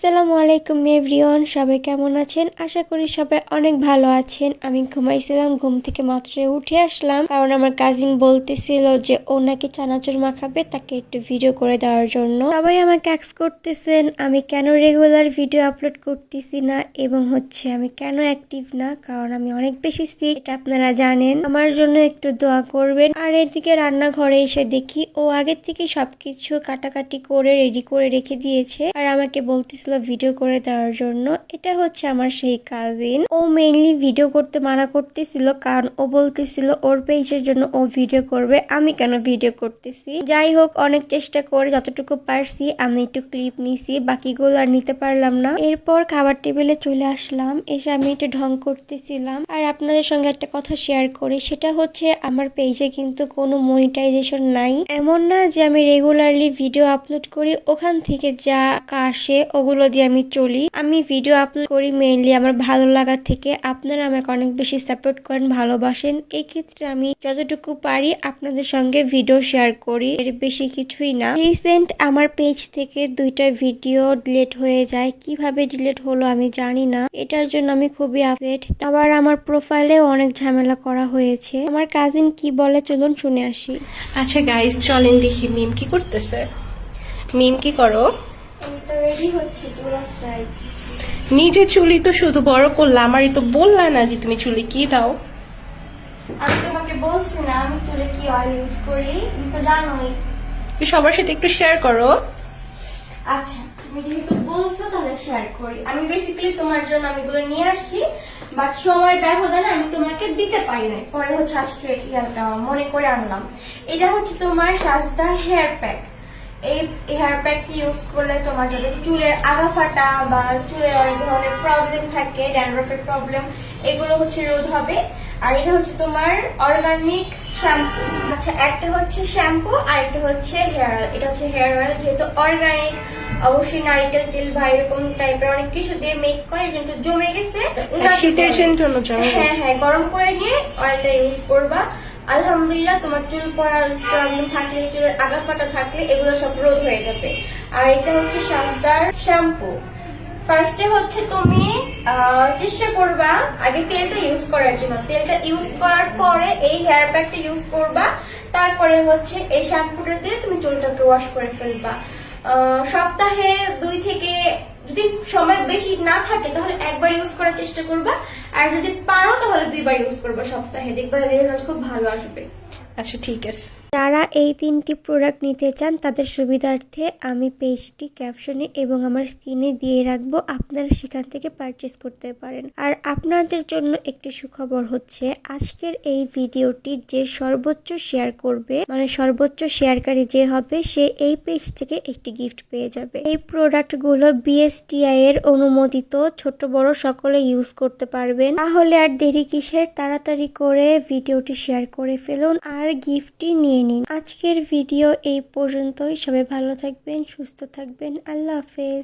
আসসালামু আলাইকুম এভরিওয়ান, সবাই কেমন আছেন? আশা করি সবাই অনেক ভালো আছেন। আমি ঘুমাইছিলাম, ঘুম থেকে মাত্র উঠে আসলাম, কারণ আমার কাজিন বলতেছিল যে ও নাকি চানাচুর মাখাবে, তাকে একটু ভিডিও করে দেওয়ার জন্য। সবাই আমাকে অ্যাক্স করতেছেন আমি কেন রেগুলার ভিডিও আপলোড করতেছি না এবং আমি কেন অ্যাক্টিভ না, কারণ আমি অনেক বেশি সিক, এটা আপনারা জানেন। আমার জন্য একটু দোয়া করবেন। আর এদিকে রান্নাঘরে এসে দেখি ও আগের থেকে সবকিছু কাটাকাটি করে রেডি করে রেখে দিয়েছে, আর আমাকে বলতেছিল ভিডিও করে দেওয়ার জন্য। এটা আমার সেই কাজিন। ও মেইনলি ভিডিও করতে মানা করতেছিল, কারণ ও বলতেছিল ওর পেজের জন্য ও ভিডিও করবে, আমি কেন ভিডিও করতেছি। যাই হোক, অনেক চেষ্টা করে যতটুকু পারছি আমি একটু ক্লিপ নিছি, বাকিগুলো আর নিতে পারলাম না। এরপর খাবার টেবিলে চলে আসলাম, এসে আমি একটু ঢং করতেছিলাম। আর আপনাদের সঙ্গে একটা কথা শেয়ার করি, সেটা আমার পেজে কিন্তু কোনো মনিটাইজেশন নাই। এমন না যে আমি রেগুলারলি ভিডিও আপলোড করি, ওখান থেকে যা আসে ওগুলো দিয়ে আমি চলি। আমি ভিডিও আপলোড করি মেইনলি আমার ভালো লাগা থেকে। আপনারা আমাকে অনেক বেশি সাপোর্ট করেন, ভালোবাসেন। এই ক্ষেত্রে আমি যতটুকু পারি আপনাদের সঙ্গে ভিডিও শেয়ার করি, এর বেশি কিছুই না। রিসেন্ট আমার পেজ থেকে 2টা ভিডিও ডিলিট হয়ে যায়, কিভাবে ডিলিট হলো আমি জানি না। এটার জন্য আমি খুবই আপসেট। আবার আমার প্রোফাইলে অনেক ঝামেলা করা হয়েছে। আমার কাজিন কি বলে চলুন শুনে আসি। আচ্ছা গাইস, চলেন দেখি মিম কি করতেছে। মিম কি করো? নিজে চুলি তো শুধু বড় করলাম, আমারই তো বললা না যে তুমি চুলি কি দাও। আমি তোমাকে বলছি না আমি চুলে কি অয়েল ইউজ করি, তুমি তো জানোই। তুই সবার সাথে একটু শেয়ার করো। আচ্ছা, তুমি যেহেতু বলছো তাহলে শেয়ার করি। আমি বেসিক্যালি তোমার জন্য আমি এগুলো নিয়ে আসছি, বাট সময়ের ব্যবধানে আমি তোমাকে দিতে পারি না। পরে আজকে মনে করে আনলাম। এটা তোমার সাজদা হেয়ার প্যাক। এই হেয়ার প্যাকটি ইউজ করলে তোমার যাদের চুলের আগা ফাটা বা চুলের অনেক ধরনের প্রবলেম থাকে, ড্যান্ড্রফের প্রবলেম, এগুলো রোধ হবে। আর এটা তোমার অর্গানিক শ্যাম্পু। আচ্ছা, একটা শ্যাম্পু আর একটা হেয়ার অয়েল। এটা হেয়ার অয়েল, যেহেতু অর্গানিক, অবশ্যই নারিকেল তেল বা এরকম টাইপের অনেক কিছু দিয়ে মেক করে, কিন্তু জমে গেছে শীতের জন্য। হ্যাঁ, গরম করে নিয়ে অয়েলটা ইউজ করবা। আলহামদুলিল্লাহ, তোমার চুল পড়ার প্রবলেম থাকলে, চুলের আগা ফাটা থাকলে এগুলো সব রোধ হয়ে যাবে। আর এটা সাজদার শ্যাম্পু। ফার্স্টে তুমি চেষ্টা করবা আগে তেলটা ইউজ করার জন্য। তেলটা ইউজ করার পরে এই হেয়ার প্যাকটা ইউজ করবা, তারপরে এই শ্যাম্পুটা দিয়ে তুমি চুলটাকে ওয়াশ করে ফেলবা। সপ্তাহে 2 থেকে, যদি সময় বেশি না থাকে তাহলে একবার ইউজ করার চেষ্টা করবা, আর যদি পারো তাহলে 2বার ইউজ করবা সপ্তাহে, দেখবা রেজাল্ট খুব ভালো আসবে। আচ্ছা ঠিক আছে। যারা এই 3টি প্রোডাক্ট নিতে চান তাদের সুবিধার্থে আমি পেজটি ক্যাপশনে এবং আমার স্ক্রিনে দিয়ে রাখবো, আপনারা সেখান থেকে পারচেস করতে পারেন। আর আপনাদের জন্য একটি সুখবর আজকের এই ভিডিওটি যে সর্বোচ্চ শেয়ার করবে, মানে সর্বোচ্চ শেয়ারকারী যে হবে, সে এই পেজ থেকে একটি গিফট পেয়ে যাবে। এই প্রোডাক্টগুলো BSTI এর অনুমোদিত, ছোট বড় সকলে ইউজ করতে পারবেন। তাহলে আর দেরি কিসের, তাড়াতাড়ি করে ভিডিওটি শেয়ার করে ফেলুন আর গিফটটি নিয়ে নিন। আজকের ভিডিও এই পর্যন্তই। সবাই ভালো থাকবেন, সুস্থ থাকবেন। আল্লাহ হাফেজ।